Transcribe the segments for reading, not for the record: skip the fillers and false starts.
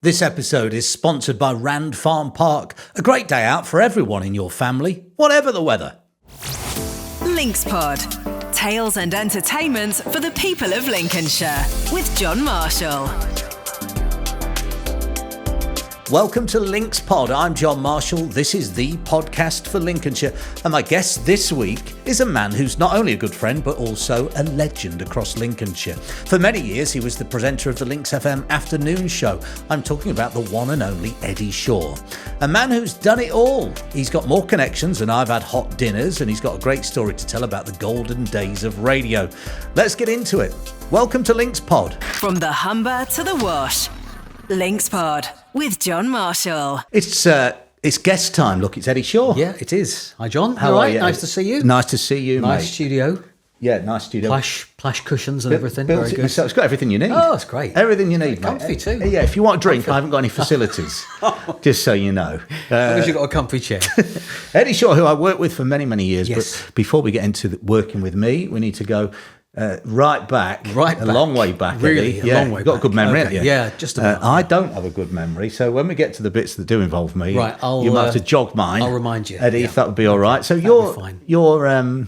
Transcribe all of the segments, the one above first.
This episode is sponsored by Rand Farm Park, a great day out for everyone in your family, whatever the weather. LinksPod. Tales and entertainment for the people of Lincolnshire with John Marshall. Welcome to LinksPod. I'm John Marshall. This is the podcast for Lincolnshire. And my guest this week is a man who's not only a good friend, but also a legend across Lincolnshire. For many years, he was the presenter of the Links FM afternoon show. I'm talking about the one and only Eddie Shaw. A man who's done it all. He's got more connections than I've had hot dinners, and he's got a great story to tell about the golden days of radio. Let's get into it. Welcome to LinksPod. From the Humber to the Wash. LinksPod with John Marshall. It's guest time. Look, it's Eddie Shaw. Yeah, it is. Hi, John. How are you? Nice to see you. Nice to see you, Nice mate. studio. Yeah, nice studio. Plush cushions and everything. Built Very it good. myself. It's got everything you need. Oh, it's great. Everything you need, mate. Comfy too. Yeah, if you want a drink, I haven't got any facilities. Just so you know. As long as you've got a comfy chair. Eddie Shaw, who I worked with for many, many years. Yes. But before we get into working with me, we need to go right back. A long way back, Really, Eddie. a long way You've got a back. good memory, Okay. haven't you? Yeah, just about. I don't have a good memory, so when we get to the bits that do involve me, Right, you might have to jog mine. I'll remind you. Eddie, Yeah. if that would be all right. So That'll be fine. your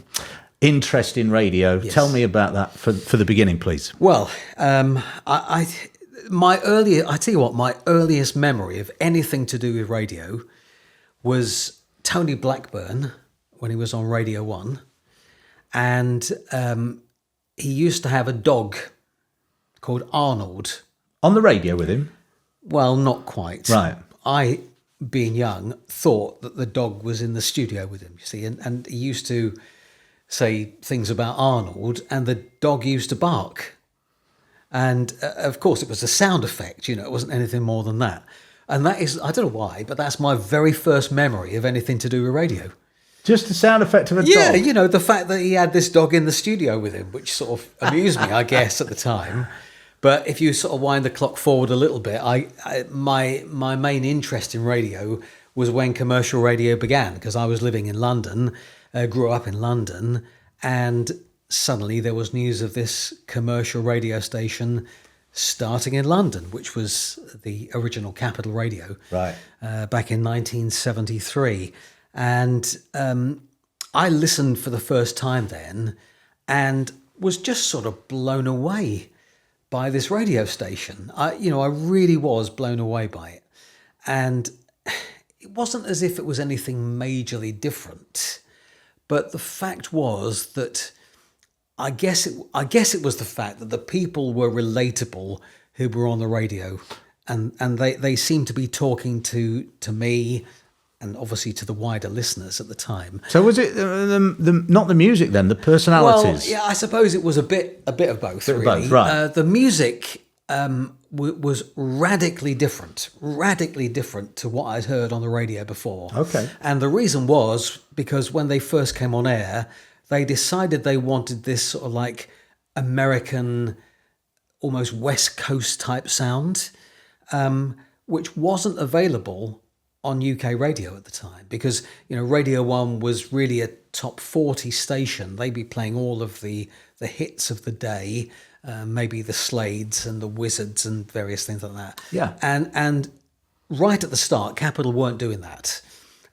interest in radio, Yes. tell me about that for the beginning, please. Well, I tell you what, my earliest memory of anything to do with radio was Tony Blackburn when he was on Radio 1. And he used to have a dog called Arnold. On the radio with him? Well, not quite. Right. I, being young, thought that the dog was in the studio with him, you see, and he used to say things about Arnold, and the dog used to bark. And of course, it was a sound effect, you know, it wasn't anything more than that. And that is, I don't know why, but that's my very first memory of anything to do with radio. Just the sound effect of a Yeah, dog? you know, the fact that he had this dog in the studio with him, which sort of amused me, I guess, at the time. But if you sort of wind the clock forward a little bit, my main interest in radio was when commercial radio began, because I was living in London, grew up in London, and suddenly there was news of this commercial radio station starting in London, which was the original Capital Radio, Right. Back in 1973. And I listened for the first time then and was just sort of blown away by this radio station. I really was blown away by it. And it wasn't as if it was anything majorly different. But the fact was that I guess it was the fact that the people were relatable who were on the radio. And they seemed to be talking to me and obviously to the wider listeners at the time. So was it not the music then, the personalities? Well, yeah, I suppose it was a bit of both. Bit of really. both, right. The music was radically different to what I'd heard on the radio before. Okay. And the reason was because when they first came on air, they decided they wanted this sort of like American, almost West Coast type sound, which wasn't available on UK radio at the time, because Radio 1 was really a top 40 station. They'd be playing all of the hits of the day, maybe the Slades and the Wizards and various things like that. Yeah. And right at the start, Capital weren't doing that.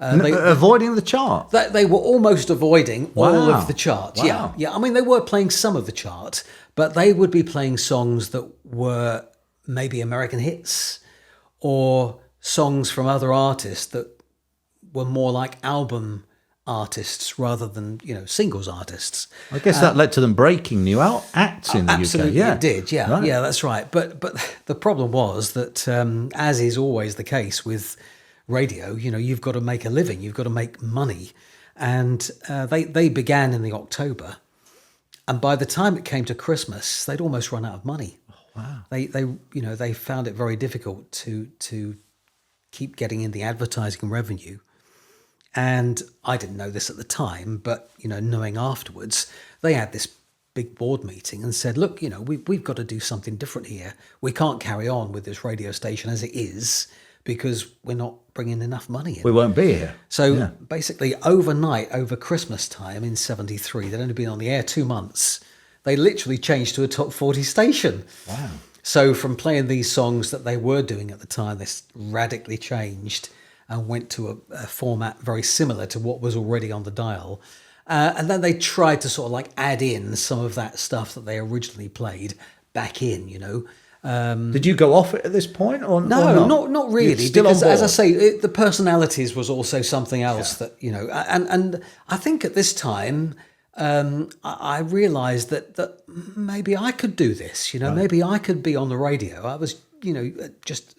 Avoiding the chart? They were almost avoiding all Wow. of the charts. Wow. Yeah. I mean, they were playing some of the chart, but they would be playing songs that were maybe American hits or songs from other artists that were more like album artists rather than singles artists. I guess that led to them breaking new acts in the Absolutely, UK. Yeah. it did. Yeah, Right. yeah, that's right. But the problem was that, as is always the case with radio, you've got to make a living, you've got to make money, and they began in the October, and by the time it came to Christmas, they'd almost run out of money. Oh, wow. They found it very difficult to keep getting in the advertising revenue. And I didn't know this at the time, but, knowing afterwards, they had this big board meeting and said, look, we've got to do something different here. We can't carry on with this radio station as it is because we're not bringing enough money in. We won't be here. So basically overnight, over Christmas time in 73, they'd only been on the air 2 months. They literally changed to a top 40 station. Wow. So from playing these songs that they were doing at the time, this radically changed and went to a format very similar to what was already on the dial. And then they tried to sort of like add in some of that stuff that they originally played back in, you know. Did you go off it at this point, or No, or not really. You're still Because, on board? as I say, the personalities was also something else that, you know, and I think at this time, I realised that maybe I could do this, you know, maybe I could be on the radio. I was, you know, just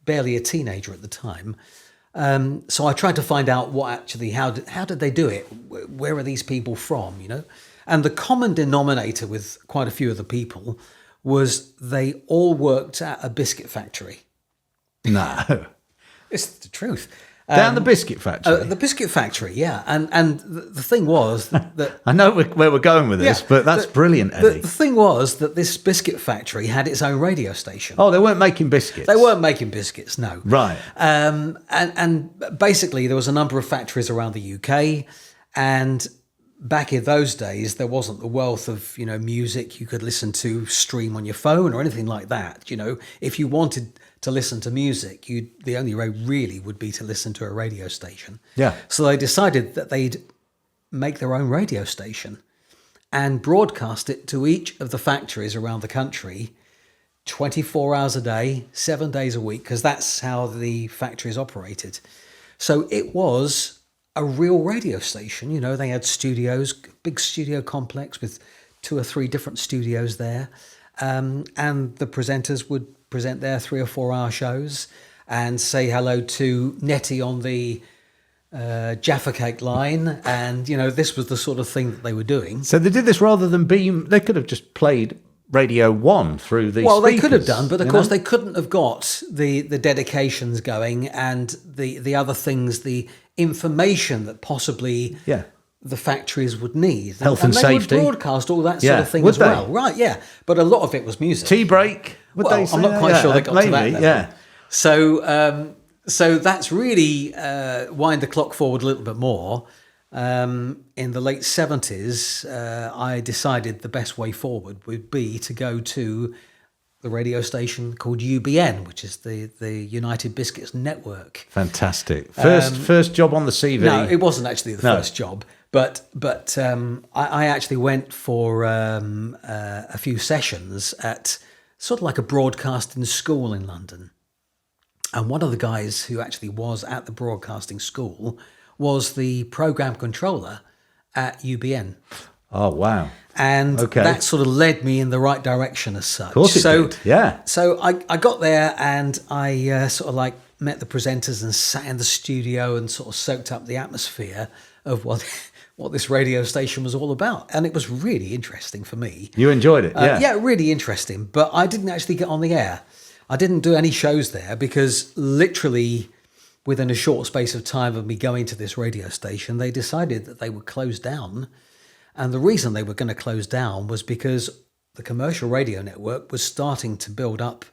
barely a teenager at the time. So I tried to find out how did they do it? Where are these people from, you know? And the common denominator with quite a few of the people was they all worked at a biscuit factory. No. It's the truth. Down the biscuit factory. The biscuit factory, yeah. And the thing was that... I know where we're going with this, but that's brilliant, Eddie. The thing was that this biscuit factory had its own radio station. Oh, they weren't making biscuits? They weren't making biscuits, no. Right. And basically there was a number of factories around the UK, and back in those days there wasn't the wealth of, you know, music you could listen to, stream on your phone or anything like that. You know, if you wanted to listen to music, the only way really would be to listen to a radio station. Yeah. So they decided that they'd make their own radio station and broadcast it to each of the factories around the country 24 hours a day, 7 days a week, because that's how the factories operated. So it was a real radio station. You know, they had studios, big studio complex with 2 or 3 different studios there. And the presenters would present their 3 or 4 hour shows and say hello to Nettie on the Jaffa Cake line. And, you know, this was the sort of thing that they were doing. So they did this rather than beam. They could have just played Radio 1 through these Well, they speakers, could have done, but of you course know? they couldn't have got the dedications going and the other things, the information that possibly the factories would need. Health and they safety. would broadcast all that sort of thing Would as they? well. Right, yeah. But a lot of it was music. Tea break, would Well, they say? I'm not quite sure they got to that maybe, level. yeah. So that's really wind the clock forward a little bit more. In the late 70s, I decided the best way forward would be to go to the radio station called UBN, which is the United Biscuits Network. Fantastic. First job on the CV. No, it wasn't actually the first job, but I actually went for a few sessions at sort of like a broadcasting school in London. And one of the guys who actually was at the broadcasting school was the program controller at UBN. Oh, wow. And that sort of led me in the right direction as such. Of course it did, yeah. So I got there and I sort of like met the presenters and sat in the studio and sort of soaked up the atmosphere of what this radio station was all about. And it was really interesting for me. You enjoyed it, yeah. Yeah, really interesting. But I didn't actually get on the air. I didn't do any shows there because literally within a short space of time of me going to this radio station, they decided that they would close down. And the reason they were going to close down was because the commercial radio network was starting to build up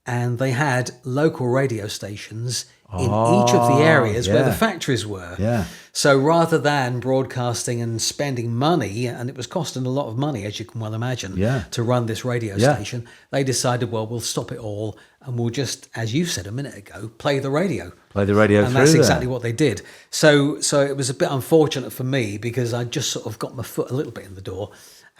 and they had local radio stations in each of the areas where the factories were. Yeah. So rather than broadcasting and spending money, and it was costing a lot of money, as you can well imagine, to run this radio station, they decided, well, we'll stop it all and we'll just, as you said a minute ago, play the radio. Play the radio and through that's there. exactly what they did. So it was a bit unfortunate for me because I just sort of got my foot a little bit in the door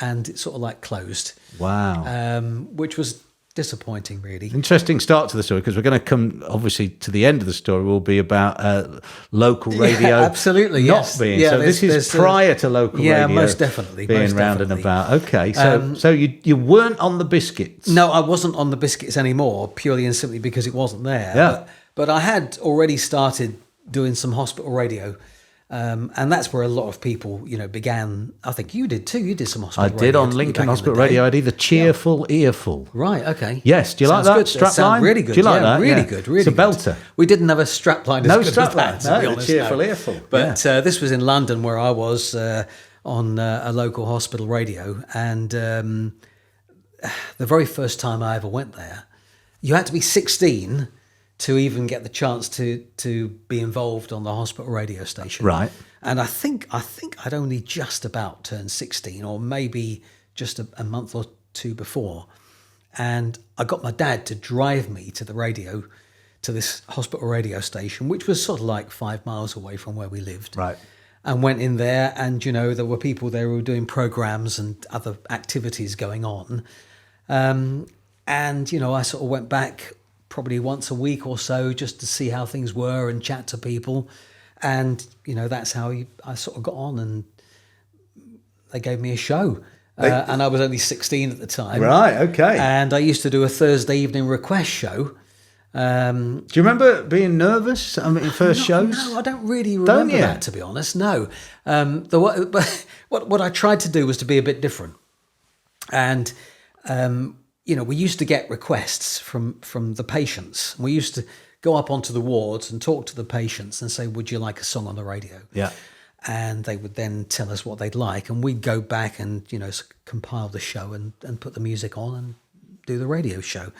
and it sort of like closed. Wow. Which was disappointing, really. Interesting start to the story because we're going to come, obviously, to the end of the story will be about local radio. Absolutely, not yes. being. Yeah, so this is prior to local radio. Yeah, most definitely. Being most round definitely. and about. Okay, so you weren't on the biscuits. No, I wasn't on the biscuits anymore, purely and simply because it wasn't there. Yeah. But I had already started doing some hospital radio. And that's where a lot of people, began. I think you did too. You did some hospital radio. I did on Lincoln Hospital Radio. I did the cheerful earful. Right, okay. Yes, do you like that? Strapline? Really good. Do you like that? Really Yeah. good, really It's a good. belter. We didn't have a strapline as No good as strapline. that, to No, be the honest. cheerful earful. But this was in London where I was on a local hospital radio. And the very first time I ever went there, you had to be 16 to even get the chance to be involved on the hospital radio station. Right. And I think I'd only just about turned 16 or maybe just a month or two before. And I got my dad to drive me to the radio, to this hospital radio station, which was sort of like 5 miles away from where we lived. Right. And went in there, and, there were people there who were doing programs and other activities going on. And, I sort of went back probably once a week or so just to see how things were and chat to people. And, that's how I sort of got on, and they gave me a show. And I was only 16 at the time. Right, okay. And I used to do a Thursday evening request show. Do you remember being nervous at your first shows? No, I don't really remember that, to be honest. No. But what I tried to do was to be a bit different. And, we used to get requests from the patients. We used to go up onto the wards and talk to the patients and say, would you like a song on the radio? Yeah. And they would then tell us what they'd like. And we'd go back and, compile the show and put the music on and do the radio show.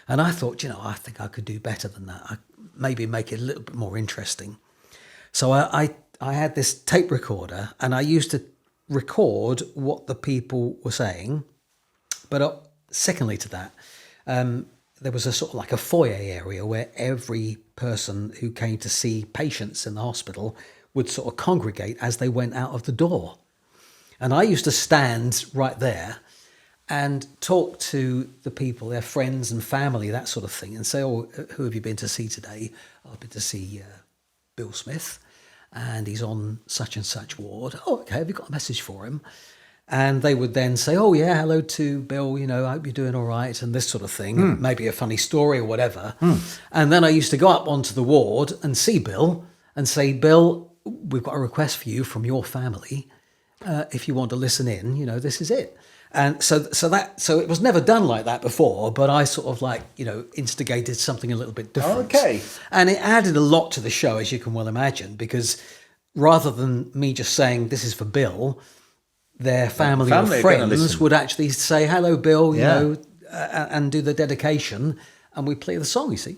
And I thought, I think I could do better than that. Maybe make it a little bit more interesting. So I had this tape recorder, and I used to record what the people were saying. But secondly to that, there was a sort of like a foyer area where every person who came to see patients in the hospital would sort of congregate as they went out of the door. And I used to stand right there and talk to the people, their friends and family, that sort of thing, and say, who have you been to see today? I've been to see Bill Smith, and he's on such and such ward. Oh, okay, have you got a message for him? And they would then say, oh, yeah, hello to Bill, I hope you're doing all right, and this sort of thing, maybe a funny story or whatever. And then I used to go up onto the ward and see Bill and say, Bill, we've got a request for you from your family. If you want to listen in, this is it. And so it was never done like that before, but I sort of instigated something a little bit different. Okay. And it added a lot to the show, as you can well imagine, because rather than me just saying, this is for Bill, their family or friends would actually say, hello, Bill, and do the dedication, and we play the song, you see.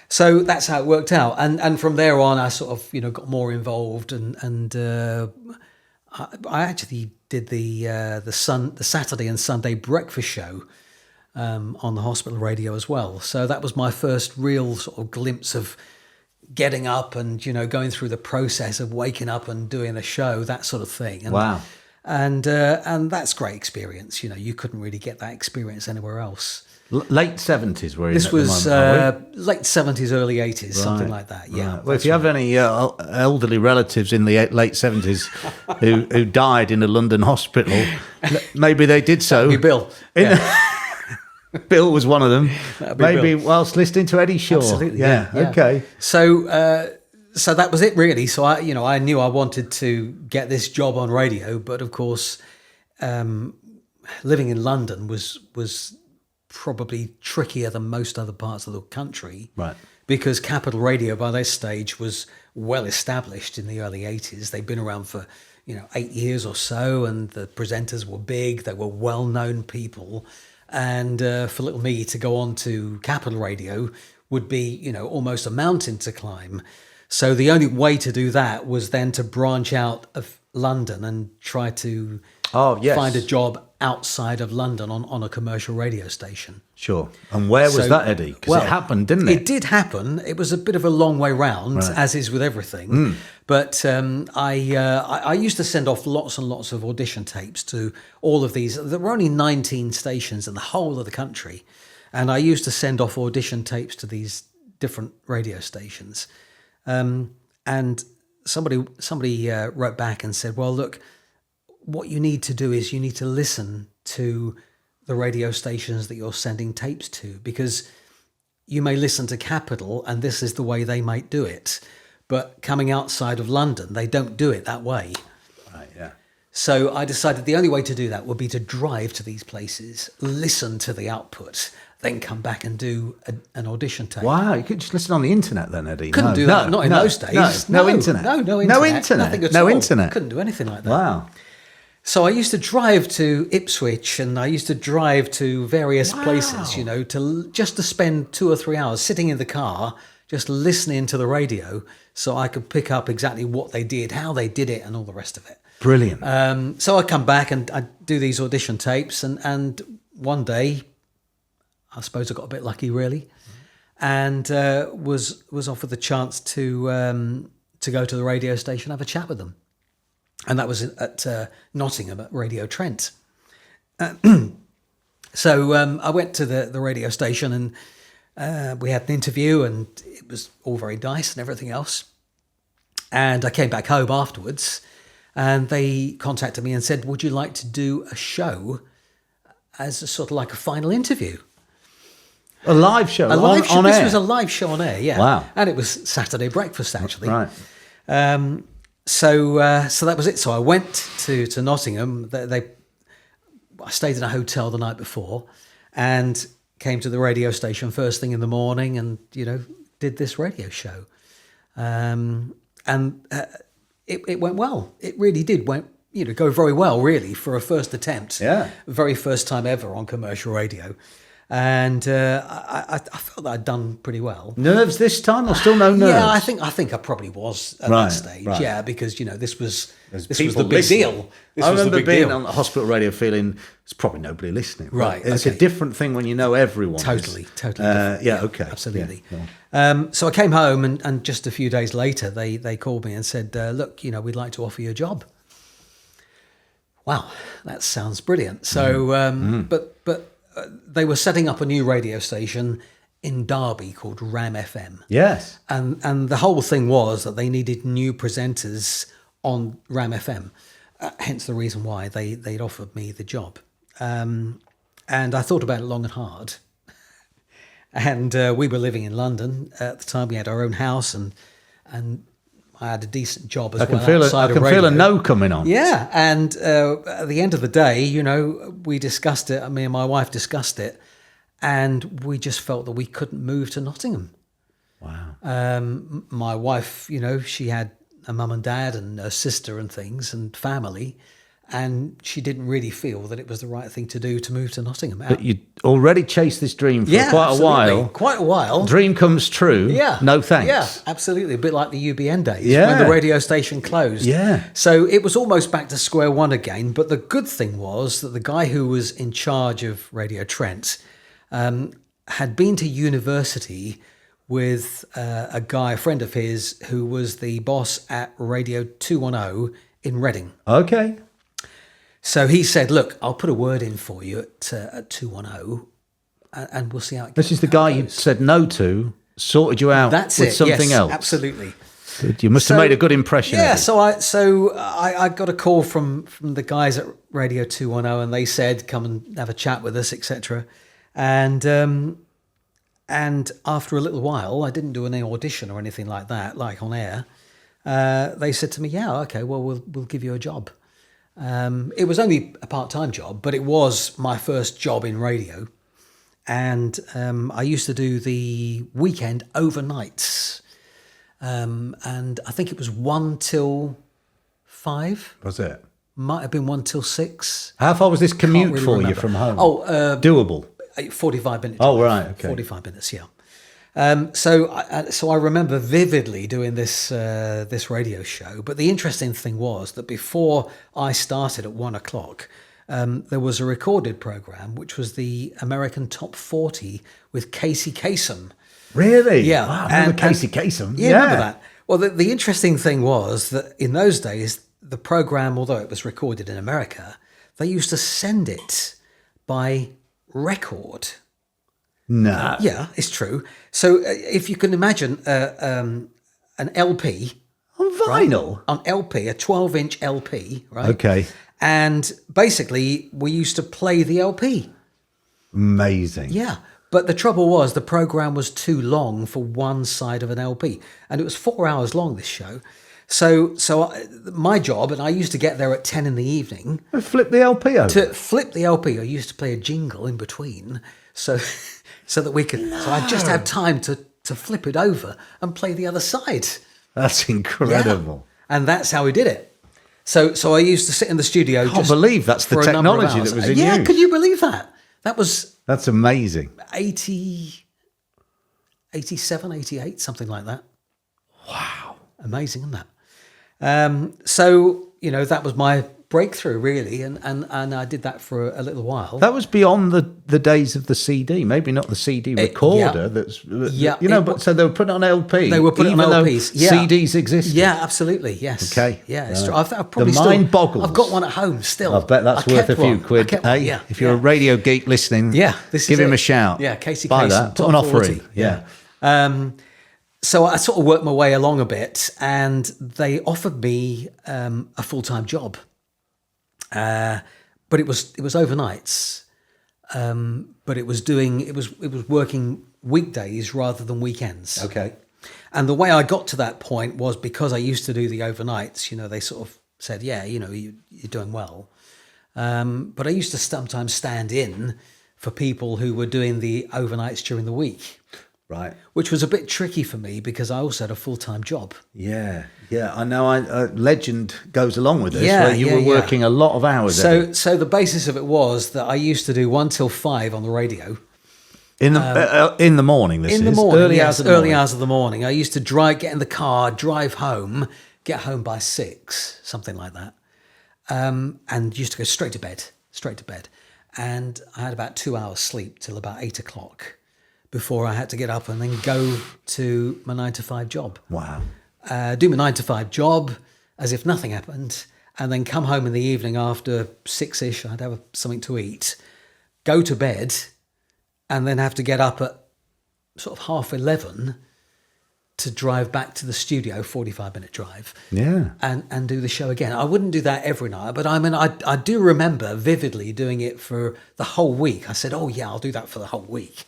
So that's how it worked out. And from there on, I sort of, got more involved, and I actually did the Saturday and Sunday breakfast show on the hospital radio as well. So that was my first real sort of glimpse of getting up and, going through the process of waking up and doing a show, that sort of thing. And, wow. And that's great experience. You couldn't really get that experience anywhere else. Late 70s, were you? This was late 70s, early 80s, something like that. Yeah. Right. Well, if you have any elderly relatives in the late 70s who died in a London hospital, maybe they did so. That'd be Bill. Bill was one of them. Maybe Bill. Whilst listening to Eddie Shaw. Absolutely. Yeah. Okay. So that was it, really. So I knew I wanted to get this job on radio, but of course, living in London was probably trickier than most other parts of the country. Right. Because Capital Radio by this stage was well established in the early 80s. They'd been around for, 8 years or so, and the presenters were big. They were well-known people. And for little me to go on to Capital Radio would be, almost a mountain to climb. So the only way to do that was then to branch out of London and try to find a job outside of London on a commercial radio station. Sure. And where was that, Eddie? Because it happened, didn't it? It did happen. It was a bit of a long way round, as is with everything. But I used to send off lots and lots of audition tapes to all of these. There were only 19 stations in the whole of the country. And I used to send off audition tapes to these different radio stations. And somebody wrote back and said, well, look, what you need to do is you need to listen to the radio stations that you're sending tapes to, because you may listen to Capital and this is the way they might do it. But coming outside of London, they don't do it that way. Right, yeah. So I decided the only way to do that would be to drive to these places, listen to the output, then come back and do an audition tape. Wow, you could just listen on the internet then, Eddie. Couldn't do that, not in those days. No internet. No internet. Nothing at all. No internet. Couldn't do anything like that. Wow. So I used to drive to Ipswich, and I used to drive to various places, just to spend 2 or 3 hours sitting in the car, just listening to the radio, so I could pick up exactly what they did, how they did it, and all the rest of it. Brilliant. So I come back and I do these audition tapes, and one day I suppose I got a bit lucky, really, and was offered the chance to go to the radio station, have a chat with them, and that was at Nottingham at Radio Trent. So I went to the radio station, and we had an interview, and it was all very nice and everything else. And I came back home afterwards, and they contacted me and said, "Would you like to do a show as a sort of like a final interview?" A live show, on This air? was a live show on air, yeah. Wow. And it was Saturday breakfast, actually. Right. So that was it. So I went to Nottingham. I stayed in a hotel the night before, and came to the radio station first thing in the morning, and did this radio show, and it went well. It really did go very well, really, for a first attempt. Yeah, very first time ever on commercial radio. And I felt that I'd done pretty well. Nerves this time, or still no nerves? Yeah, I think I probably was at that stage. Right. Yeah, because this was the big deal. I remember being on hospital radio, feeling there's probably nobody listening. Right, it's a different thing when you know everyone. Totally different. Yeah, okay, absolutely. Yeah. So I came home, and just a few days later, they called me and said, "Look, we'd like to offer you a job." Wow, that sounds brilliant. So, but. They were setting up a new radio station in Derby called Ram FM. Yes. And the whole thing was that they needed new presenters on Ram FM. Hence the reason why they'd offered me the job. And I thought about it long and hard. And we were living in London at the time. We had our own house, and I had a decent job as well. I can feel a no coming on. Yeah, and at the end of the day, we discussed it. Me and my wife discussed it, and we just felt that we couldn't move to Nottingham. Wow. My wife, she had a mum and dad and a sister and things and family, and she didn't really feel that it was the right thing to do to move to Nottingham. But you already chased this dream for quite a while. Dream comes true. Yeah. No thanks. Yeah, absolutely. A bit like the UBN days when the radio station closed. Yeah. So it was almost back to square one again. But the good thing was that the guy who was in charge of Radio Trent had been to university with a friend of his, who was the boss at Radio 210 in Reading. Okay. So he said, "Look, I'll put a word in for you at 210, and we'll see how it goes." This is the guy you said no to, sorted you out with something else. Absolutely. You must have made a good impression. Yeah, so I got a call from the guys at Radio 210, and they said, "Come and have a chat with us," etc. And after a little while, I didn't do any audition or anything like that, like on air. They said to me, "Yeah, okay, well, we'll give you a job." It was only a part-time job, but it was my first job in radio. And I used to do the weekend overnights. And I think it was 1 till 5. Was it? Might have been 1 till 6. How far was this commute Really for remember. you from home? Doable. Doable. 45 minutes. Oh, right, okay. 45 minutes, yeah. So I remember vividly doing this radio show. But the interesting thing was that before I started at 1 o'clock, there was a recorded program, which was the American Top 40 with Casey Kasem. Really? Yeah. Wow, I remember Casey Kasem. Yeah, remember that. Well, the interesting thing was that in those days, the program, although it was recorded in America, they used to send it by record. No. Yeah, it's true. So if you can imagine an LP. On vinyl? Right? On LP, a 12-inch LP, right? Okay. And basically, we used to play the LP. Amazing. Yeah. But the trouble was the program was too long for one side of an LP. And it was 4 hours long, this show. So my job, and I used to get there at 10 in the evening. Flip the LP over? To flip the LP, I used to play a jingle in between. So that we could... No. So I just had time to flip it over and play the other side. That's incredible. Yeah. And that's how we did it. So I used to sit in the studio. I can't believe that's the technology that was in use. Yeah, could you believe that? That's amazing. 80, 87, 88, something like that. Wow. Amazing, isn't that? So, that was my breakthrough, really, and I did that for a little while. That was beyond the days of the CD, maybe not the CD recorder. So they were putting on LP. They were putting on LPs. Yeah. CDs existed. Yeah, absolutely. Yes. Okay. Yeah, it's true. I've probably the mind boggles. I've got one at home still. I bet that's worth a few quid. Hey, yeah. If you're a radio geek listening, give him a shout. Yeah, Casey Buy Kasem, that. Put an offer in. Yeah. So I sort of worked my way along a bit, and they offered me a full-time job, but it was overnights. But it was working weekdays rather than weekends. Okay. And the way I got to that point was because I used to do the overnights. They sort of said, "Yeah, you're doing well." But I used to sometimes stand in for people who were doing the overnights during the week. Right. Which was a bit tricky for me because I also had a full-time job. Yeah. I know. Legend goes along with this, where you were working a lot of hours. So the basis of it was that I used to do 1 till 5 on the radio. In the morning, early hours of the morning. I used to get in the car, drive home, get home by 6, something like that, and used to go straight to bed. And I had about 2 hours sleep till about 8 o'clock. Before I had to get up and then go to my 9 to 5 job. Wow. Do my 9 to 5 job as if nothing happened, and then come home in the evening after 6-ish. I'd have something to eat, go to bed, and then have to get up at sort of 11:30 to drive back to the studio, 45-minute drive. Yeah. And do the show again. I wouldn't do that every night, but I do remember vividly doing it for the whole week. I said, "Oh yeah, I'll do that for the whole week,"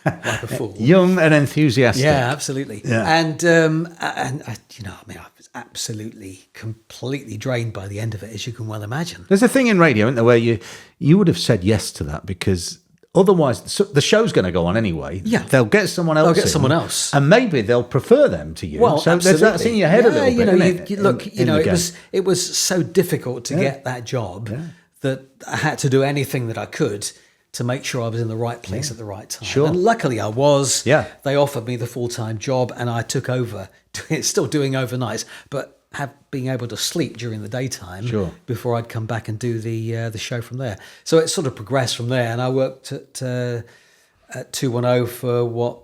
like a fool. Young and enthusiastic. Yeah, absolutely. Yeah. And I was absolutely, completely drained by the end of it, as you can well imagine. There's a thing in radio, isn't there, where you would have said yes to that because otherwise, the show's going to go on anyway. Yeah. They'll get someone else. And maybe they'll prefer them to you. Well, so absolutely. That's in your head a little bit, it was so difficult to get that job that I had to do anything that I could to make sure I was in the right place at the right time. Sure. And luckily I was. Yeah. They offered me the full-time job and I took over, still doing overnights, but being able to sleep during the daytime before I'd come back and do the show from there. So it sort of progressed from there, and I worked at 210 for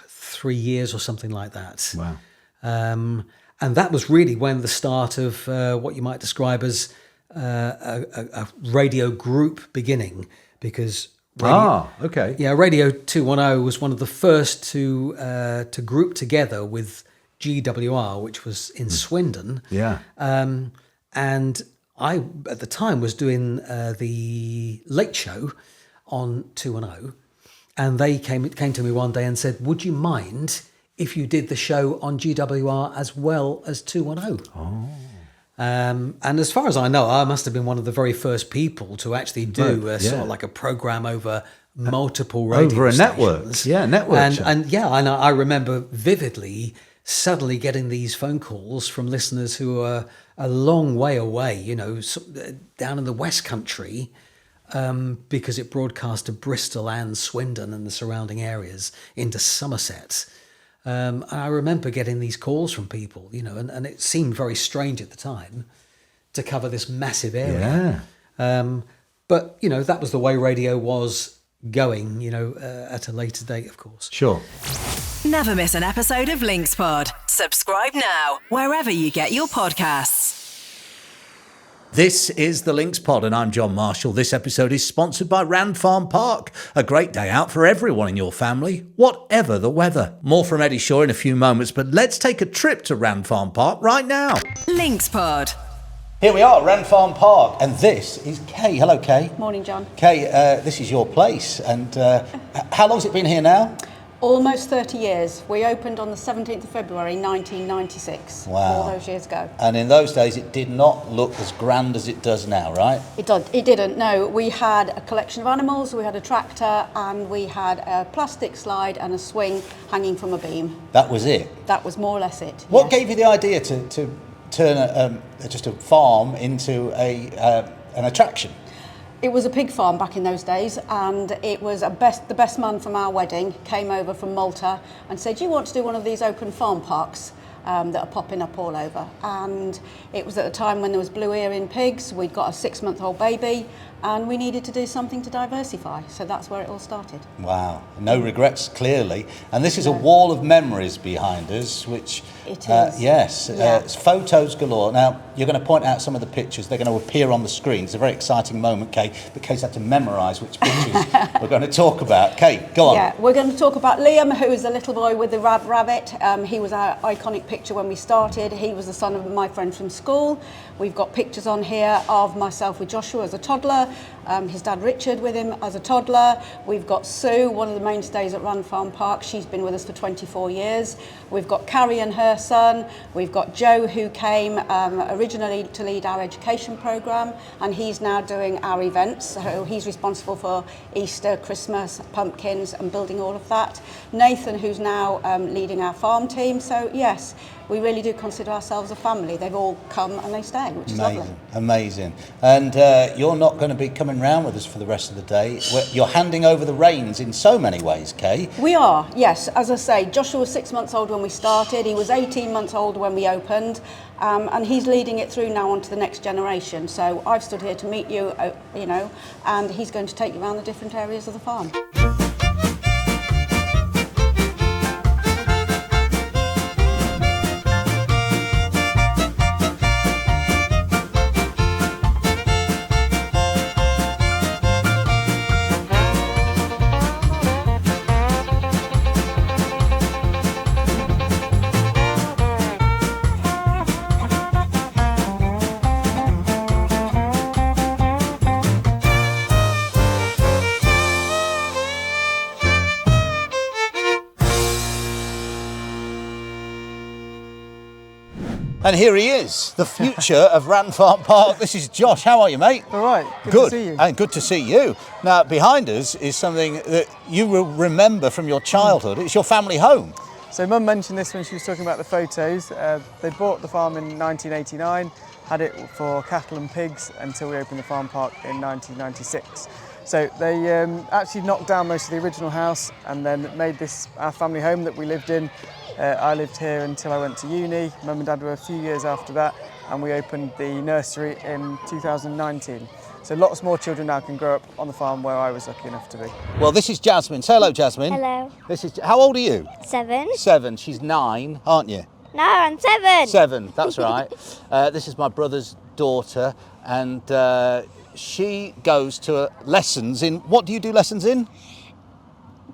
3 years or something like that. Wow. And that was really when the start of what you might describe as a radio group beginning, because Radio 210 was one of the first to group together with GWR, which was in Swindon. Yeah. And I, at the time, was doing the Late Show on 210. And they came to me one day and said, "Would you mind if you did the show on GWR as well as 210?" Oh. And as far as I know, I must have been one of the very first people to actually do sort of like a program over multiple radio over a stations. network. And I remember vividly suddenly getting these phone calls from listeners who are a long way away, down in the West Country, because it broadcast to Bristol and Swindon and the surrounding areas into Somerset. I remember getting these calls from people, and it seemed very strange at the time to cover this massive area. Yeah. But, that was the way radio was going, at a later date, of course. Sure. Never miss an episode of Links Pod. Subscribe now, wherever you get your podcasts. This is the Links Pod, and I'm John Marshall. This episode is sponsored by Rand Farm Park, a great day out for everyone in your family, whatever the weather. More from Eddie Shaw in a few moments, but let's take a trip to Rand Farm Park right now. Links Pod. Here we are, Rand Farm Park, and this is Kay. Hello, Kay. Morning, John. Kay, this is your place, and how long has it been here now? Almost 30 years. We opened on the 17th of February 1996. Wow. All those years ago. And in those days, it did not look as grand as it does now, right? It didn't, no. We had a collection of animals, we had a tractor, and we had a plastic slide and a swing hanging from a beam. That was it? That was more or less it. What gave you the idea to turn just a farm into an attraction? It was a pig farm back in those days, and it was the best man from our wedding came over from Malta and said, "You want to do one of these open farm parks?" that are popping up all over. And it was at a time when there was blue ear in pigs. We'd got a 6-month-old baby, and we needed to do something to diversify. So that's where it all started. Wow, no regrets, clearly. And this is a wall of memories behind us, which... It is. Yes, Yeah. it's photos galore. Now, you're going to point out some of the pictures. They're going to appear on the screen. It's a very exciting moment, Kay, but Kay's had to memorise which pictures we're going to talk about. Kay, go on. Yeah, we're going to talk about Liam, who is the little boy with the rabbit. He was our iconic picture when we started. He was the son of my friend from school. We've got pictures on here of myself with Joshua as a toddler, his dad Richard with him as a toddler. We've got Sue, one of the mainstays at Run Farm Park. She's been with us for 24 years. We've got Carrie and her son. We've got Joe, who came originally to lead our education programme, and he's now doing our events. So he's responsible for Easter, Christmas, pumpkins, and building all of that. Nathan, who's now leading our farm team. So yes, we really do consider ourselves a family. They've all come and they stay, which is lovely. Amazing. And you're not going to be coming round with us for the rest of the day. You're handing over the reins in so many ways, Kay. We are, yes. As I say, Joshua was 6 months old when we started. He was 18 months old when we opened. And he's leading it through now onto the next generation. So I've stood here to meet you, and he's going to take you around the different areas of the farm. And here he is, the future of Rand Farm Park. This is Josh. How are you, mate? All right, good to see you. And good to see you. Now, behind us is something that you will remember from your childhood. It's your family home. So Mum mentioned this when she was talking about the photos. They bought the farm in 1989, had it for cattle and pigs until we opened the farm park in 1996. So they actually knocked down most of the original house and then made this our family home that we lived in. I lived here until I went to uni. Mum and Dad were a few years after that, and we opened the nursery in 2019. So lots more children now can grow up on the farm where I was lucky enough to be. Well, this is Jasmine. Say hello, Jasmine. Hello. How old are you? 7. 7. She's 9, aren't you? No, I'm 7. 7, that's right. This is my brother's daughter, and she goes to lessons in... What do you do lessons in?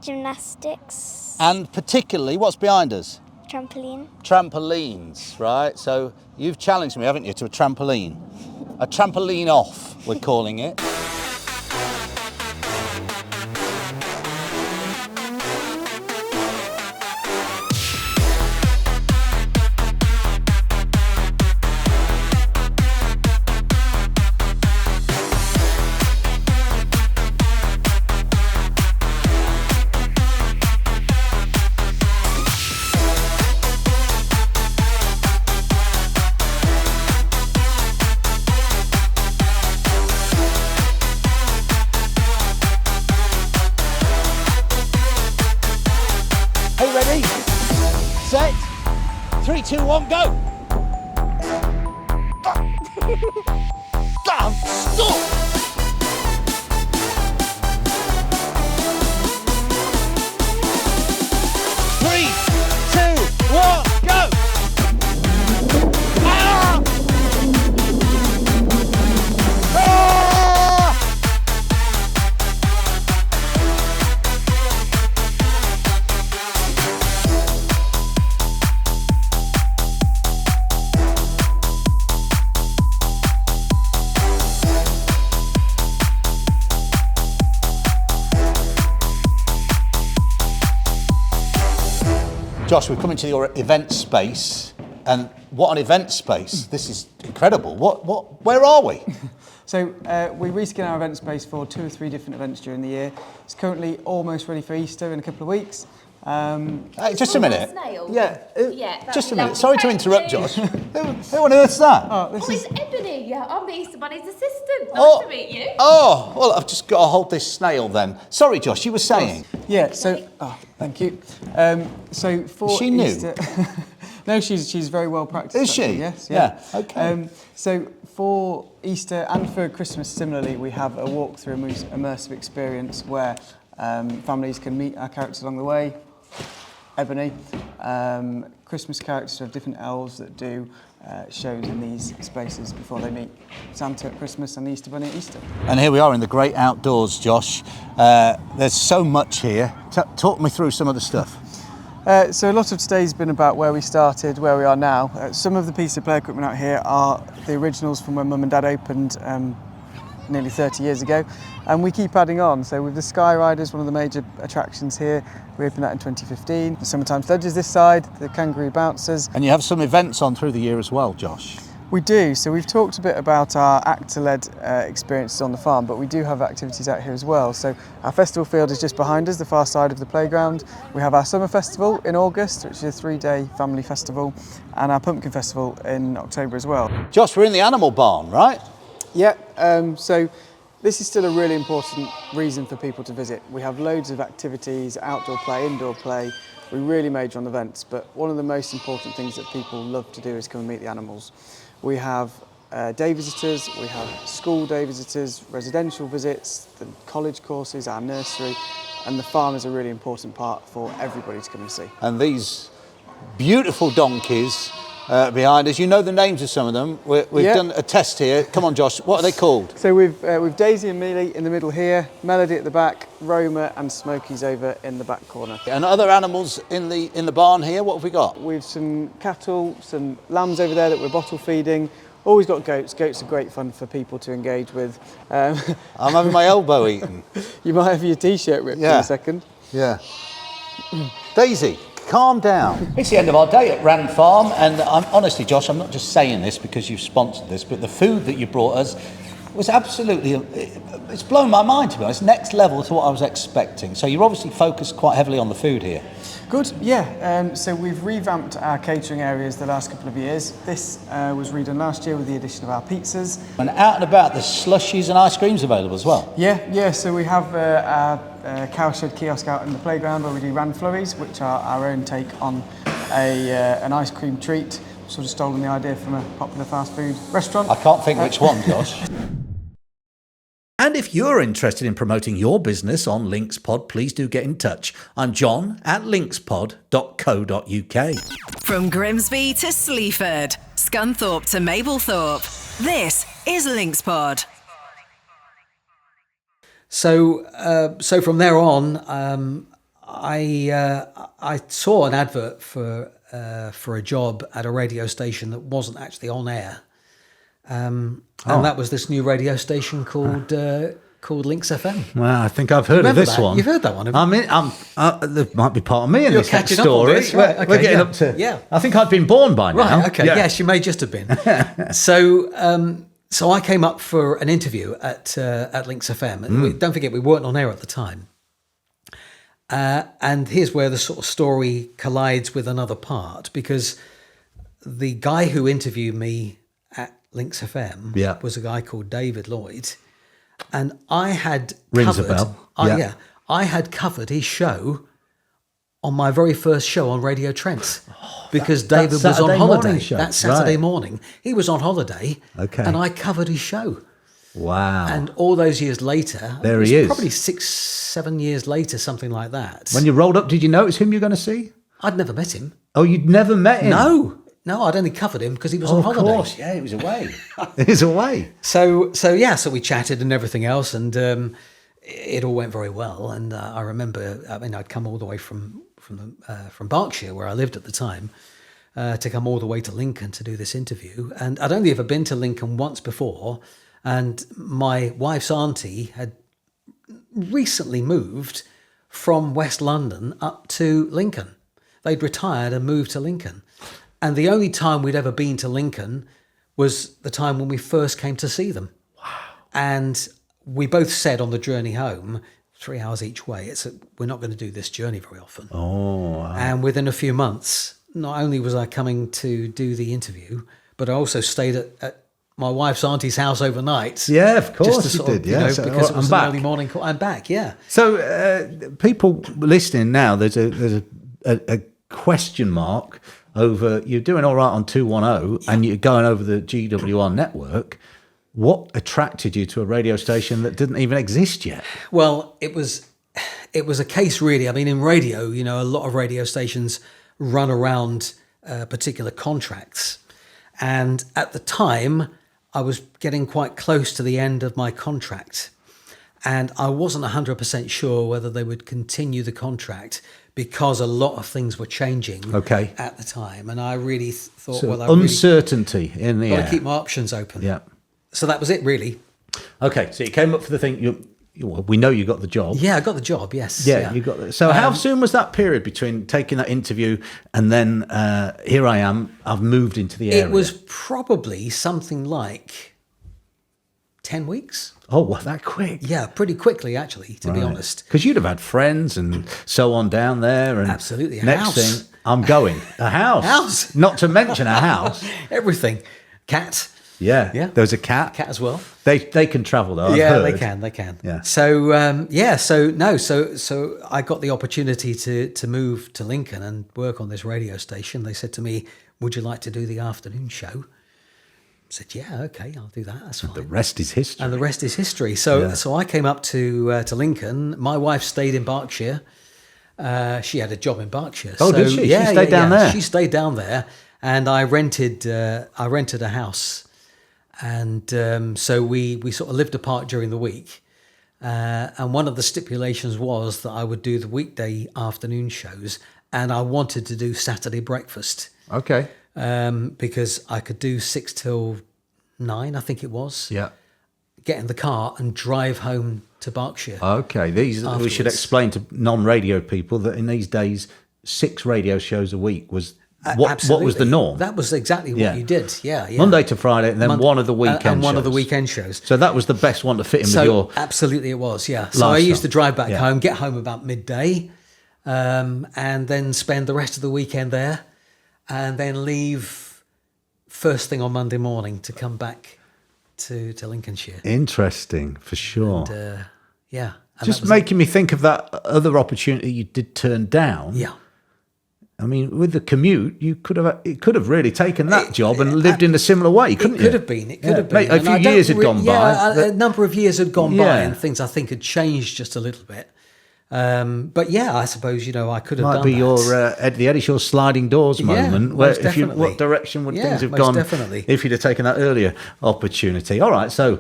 Gymnastics. And particularly, what's behind us? Trampoline. Trampolines, right? So you've challenged me, haven't you, to a trampoline? A trampoline off, we're calling it. Ready, set, 3, 2, 1, go! Down, stop! 3, 2, 1, go! Ah! Ah! Josh, we've come into your event space, and what an event space. This is incredible. Where are we? So we reskin our event space for 2 or 3 different events during the year. It's currently almost ready for Easter in a couple of weeks. Just a minute. Snail. Yeah. Just a minute. Sorry to interrupt, Josh. Who on earth's that? This It's Ebony. Yeah, I'm the Easter Bunny's assistant. Nice Oh. to meet you. Oh, well, I've just got to hold this snail then. Sorry, Josh, you were saying. Yeah, so thank you. So for Is she new? Easter, No, she's very well practiced. Is she? Actually, yes. Yeah. Okay. So for Easter and for Christmas, similarly, we have a walk-through immersive experience where families can meet our characters along the way. Ebony, Christmas characters have different elves that do shows in these spaces before they meet Santa at Christmas and the Easter Bunny at Easter. And here we are in the great outdoors, Josh. There's so much here. Talk me through some of the stuff. So a lot of today's been about where we started, where we are now. Some of the pieces of play equipment out here are the originals from when Mum and Dad opened nearly 30 years ago, and we keep adding on. So with the Sky Riders, one of the major attractions here, we opened that in 2015. The Summertime Sledges this side, the Kangaroo Bouncers. And you have some events on through the year as well, Josh. We do. So we've talked a bit about our actor-led experiences on the farm, but we do have activities out here as well. So our festival field is just behind us, the far side of the playground. We have our summer festival in August, which is a 3-day family festival, and our pumpkin festival in October as well. Josh, we're in the animal barn, right? Yeah, so this is still a really important reason for people to visit. We have loads of activities, outdoor play, indoor play. We really major on events, but one of the most important things that people love to do is come and meet the animals. We have day visitors, we have school day visitors, residential visits, the college courses, our nursery, and the farm is a really important part for everybody to come and see. And these beautiful donkeys behind us, you know the names of some of them. We've done a test here. Come on, Josh, what are they called? So we've Daisy and Millie in the middle here, Melody at the back, Roma and Smokey's over in the back corner. And other animals in the barn here, what have we got? We've some cattle, some lambs over there that we're bottle feeding. Always got goats. Goats are great fun for people to engage with. I'm having my elbow eaten. You might have your t-shirt ripped in a second. Yeah. Daisy, calm down. It's the end of our day at Rand Farm, and honestly, Josh, I'm not just saying this because you've sponsored this, but the food that you brought us was absolutely, it's blown my mind, to be honest, next level to what I was expecting. So you're obviously focused quite heavily on the food here. Good, yeah. So we've revamped our catering areas the last couple of years. This was redone last year with the addition of our pizzas. And out and about, there's slushies and ice creams available as well. Yeah. So we have our cowshed kiosk out in the playground where we do Rand Flurries, which are our own take on an ice cream treat. Sort of stolen the idea from a popular fast food restaurant. I can't think which one, Josh. And if you're interested in promoting your business on LinksPod, please do get in touch. I'm John at linkspod.co.uk. From Grimsby to Sleaford, Scunthorpe to Mablethorpe, this is LinksPod. So from there on, I saw an advert for a job at a radio station that wasn't actually on air. And that was this new radio station called Links FM. Well, I think I've heard of this one. You've heard that one, there might be part of me in You're this catching story. up on this, right? Okay, We're getting up to... Yeah. I think I'd been born by now. Right, okay, yes, you may just have been. So I came up for an interview at Links FM. And don't forget, we weren't on air at the time. And here's where the sort of story collides with another part, because the guy who interviewed me at Links FM was a guy called David Lloyd, and I had Rings a bell. I had covered his show on my very first show on Radio Trent, because David was on holiday that Saturday morning. He was on holiday, and I covered his show. Wow. And all those years later, there he is. Probably 6-7 years later, something like that. When you rolled up, did you notice whom you're going to see? I'd never met him. Oh, you'd never met him? No, I'd only covered him because he was on holiday. Of course, yeah, he was away. He was away. So we chatted and everything else, and it all went very well. And I remember, I'd come all the way from Berkshire, where I lived at the time, to come all the way to Lincoln to do this interview. And I'd only ever been to Lincoln once before, and my wife's auntie had recently moved from West London up to Lincoln. They'd retired and moved to Lincoln. And the only time we'd ever been to Lincoln was the time when we first came to see them. Wow. And we both said on the journey home, 3 hours each way, we're not going to do this journey very often. Oh, wow. And within a few months, not only was I coming to do the interview, but I also stayed at my wife's auntie's house overnight. Yeah, of course just to you did. Yeah, because it was an early morning call. I'm back, yeah. So people listening now, there's a question mark you're doing all right on 210 and you're going over the GWR network. What attracted you to a radio station that didn't even exist yet? Well, it was a case really. I mean, in radio, a lot of radio stations run around particular contracts. And at the time, I was getting quite close to the end of my contract. And I wasn't 100% sure whether they would continue the contract because a lot of things were changing at the time. And I really thought, so I uncertainty in the air. Got to keep my options open. Yeah. So that was it, really. Okay, so you came up for the thing. We know you got the job. Yeah, I got the job. Yes. Yeah. You got it. So how soon was that period between taking that interview and then here I am? I've moved into the area. It was probably something like 10 weeks. Oh, well, that quick? Yeah, pretty quickly, actually, to be honest. Because you'd have had friends and so on down there. And absolutely. A next house. thing, I'm going. A house. House. Not to mention a house. Everything. Cat. Yeah. There was a cat. Cat as well. They can travel though. I've heard. They can. Yeah. So I got the opportunity to move to Lincoln and work on this radio station. They said to me, "Would you like to do the afternoon show?" I said, "Yeah, okay, I'll do that. That's fine." The rest is history. And the rest is history. So I came up to Lincoln. My wife stayed in Berkshire. She had a job in Berkshire. Oh, did she? Yeah, she stayed down there. She stayed down there, and I rented a house. And so we sort of lived apart during the week. And one of the stipulations was that I would do the weekday afternoon shows, and I wanted to do Saturday breakfast. Okay. Because I could do 6 till 9, I think it was. Yeah. Get in the car and drive home to Berkshire. Okay. We should explain to non-radio people that in these days, 6 radio shows a week was what was the norm. That was exactly what you did. Yeah. Monday to Friday, and then one of the weekend and one shows. of the weekend shows. So that was the best one to fit in with your. Absolutely, it was. Yeah. So lifestyle. I used to drive back home, get home about midday, and then spend the rest of the weekend there, and then leave first thing on Monday morning to come back to Lincolnshire. Interesting, for sure. And, yeah. And just making me think of that other opportunity you did turn down. Yeah. I mean, with the commute, it could have really taken that job and lived in a similar way, couldn't you? It could have been. A few years had gone by. Yeah, a number of years had gone by, and things I think had changed just a little bit. But yeah, I suppose I could have done that. Might be your the Eddie Shaw sliding doors moment. Where what direction would things have gone? Definitely. If you'd have taken that earlier opportunity. All right, so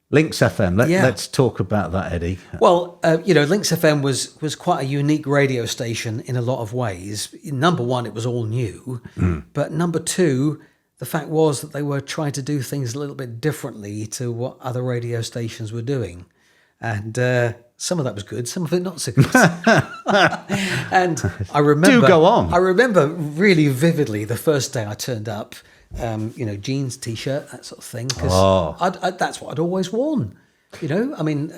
Links FM. Let's talk about that, Eddie. Well, Links FM was quite a unique radio station in a lot of ways. Number one, it was all new. But number two, the fact was that they were trying to do things a little bit differently to what other radio stations were doing. And some of that was good, some of it not so good. And I remember... Do go on. I remember really vividly the first day I turned up, jeans, T-shirt, that sort of thing. Because that's what I'd always worn. I mean,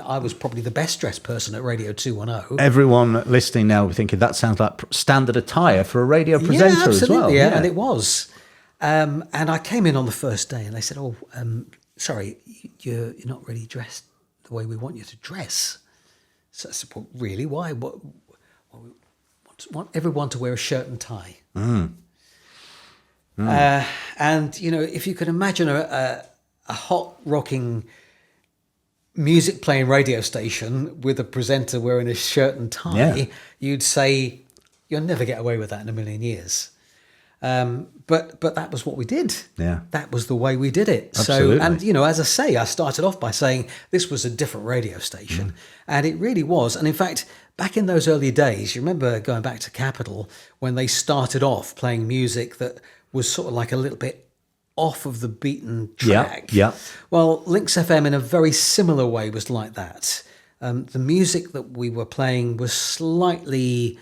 I was probably the best dressed person at Radio 210. Everyone listening now will be thinking that sounds like standard attire for a radio presenter as well. Yeah, and it was. And I came in on the first day and they said, sorry, you're not really dressed the way we want you to dress. So I said, well, really? Why? Want everyone to wear a shirt and tie. And, if you could imagine a hot rocking music playing radio station with a presenter wearing a shirt and tie, you'd say, you'll never get away with that in a million years. But that was what we did. Yeah. That was the way we did it. Absolutely. So, and as I say, I started off by saying this was a different radio station. And it really was. And in fact, back in those early days, you remember going back to Capital when they started off playing music that was sort of like a little bit off of the beaten track. Yeah. Well, Links FM in a very similar way was like that. The music that we were playing was slightly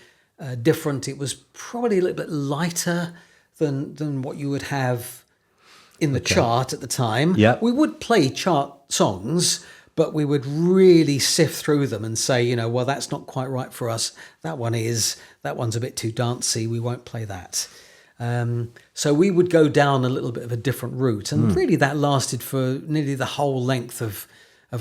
different. It was probably a little bit lighter than what you would have in the chart at the time. Yeah. We would play chart songs, but we would really sift through them and say, well, that's not quite right for us. That one's a bit too dancey. We won't play that. So we would go down a little bit of a different route. And really that lasted for nearly the whole length of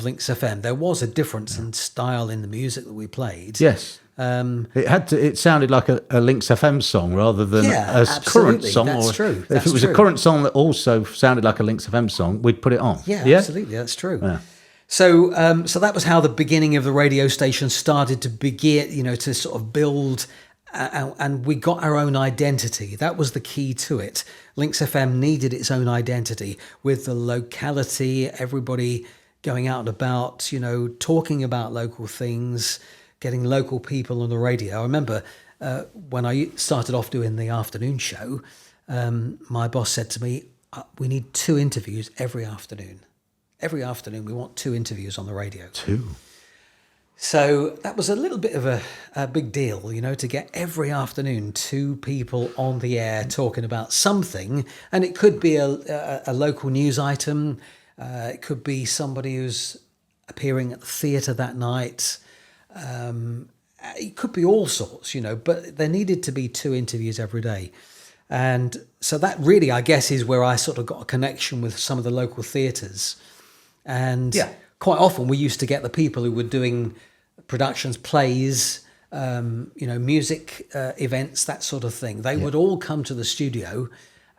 Links FM. There was a difference in style in the music that we played. Yes. It sounded like a Lynx FM song rather than a current song. That's true. That's if it was true. a current song that also sounded like a Lynx FM song, we'd put it on. Yeah, absolutely. That's true. Yeah. So that was how the beginning of the radio station started to begin, to sort of build, and we got our own identity. That was the key to it. Lynx FM needed its own identity with the locality, everybody going out and about, talking about local things, getting local people on the radio. I remember when I started off doing the afternoon show, my boss said to me, we need 2 interviews every afternoon. Every afternoon, we want 2 interviews on the radio. 2. So that was a little bit of a big deal, to get every afternoon 2 people on the air talking about something. And it could be a local news item. It could be somebody who's appearing at the theatre that night. It could be all sorts, but there needed to be 2 interviews every day. And so that really, I guess, is where I sort of got a connection with some of the local theatres. And quite often we used to get the people who were doing productions, plays, music events, that sort of thing. They would all come to the studio,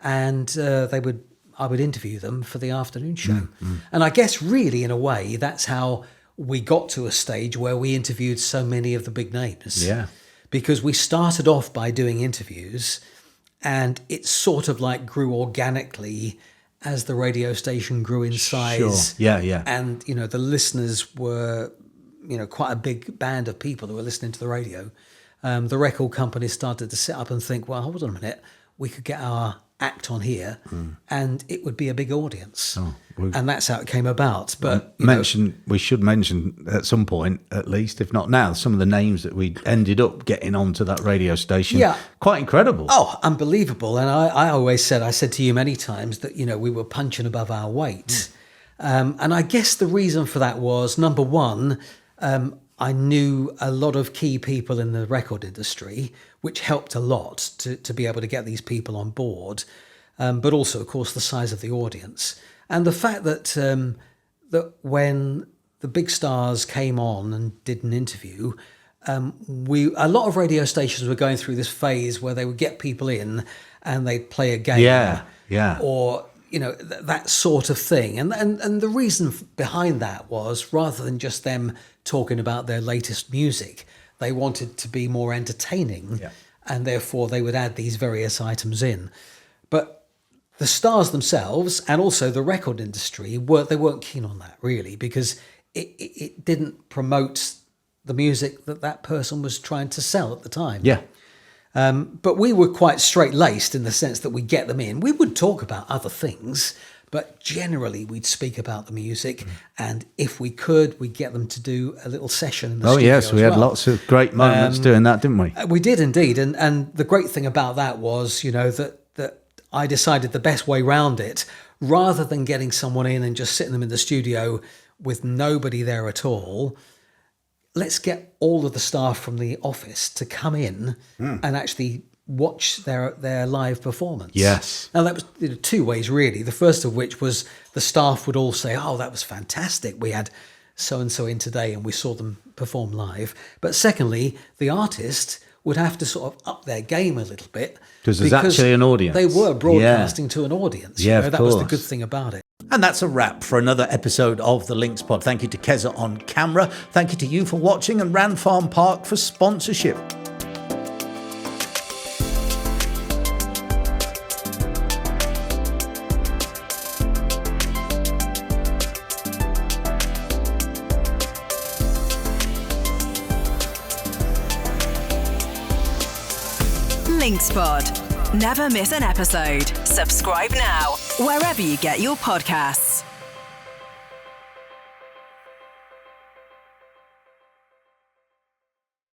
and I would interview them for the afternoon show. And I guess really, in a way, that's how we got to a stage where we interviewed so many of the big names. Yeah. Because we started off by doing interviews, and it sort of like grew organically as the radio station grew in size. Sure. Yeah. And, the listeners were, quite a big band of people who were listening to the radio. The record companies started to sit up and think, well, hold on a minute, we could get our act on here and it would be a big audience. And that's how it came about. But we should mention at some point, at least, if not now, some of the names that we ended up getting onto that radio station. Yeah. Quite incredible. Oh, unbelievable. And I said to you many times that, we were punching above our weight. And I guess the reason for that was, number one, I knew a lot of key people in the record industry, which helped a lot to be able to get these people on board. But also, of course, the size of the audience. And the fact that that when the big stars came on and did an interview, a lot of radio stations were going through this phase where they would get people in and they'd play a game. Yeah. Or, that sort of thing. And the reason behind that was, rather than just them talking about their latest music, they wanted to be more entertaining. Yeah. And therefore they would add these various items in. But the stars themselves and also the record industry weren't keen on that, really, because it didn't promote the music that person was trying to sell at the time. Yeah. But we were quite straight-laced in the sense that we'd get them in. We would talk about other things, but generally we'd speak about the music. And if we could, we'd get them to do a little session in the studio. Oh, yes, we had lots of great moments doing that, didn't we? We did indeed. And the great thing about that was, that I decided the best way round it, rather than getting someone in and just sitting them in the studio with nobody there at all, let's get all of the staff from the office to come in and actually watch their live performance. Yes. Now, that was 2 ways, really. The first of which was the staff would all say, oh, that was fantastic. We had so-and-so in today and we saw them perform live. But secondly, the artist would have to sort of up their game a little bit. Because there's actually an audience. They were broadcasting to an audience. Yeah, of that course. was the good thing about it. And that's a wrap for another episode of the Lynx Pod. Thank you to Keza on camera. Thank you to you for watching, and Rand Farm Park for sponsorship. Lynx Pod. Never miss an episode. Subscribe now, wherever you get your podcasts.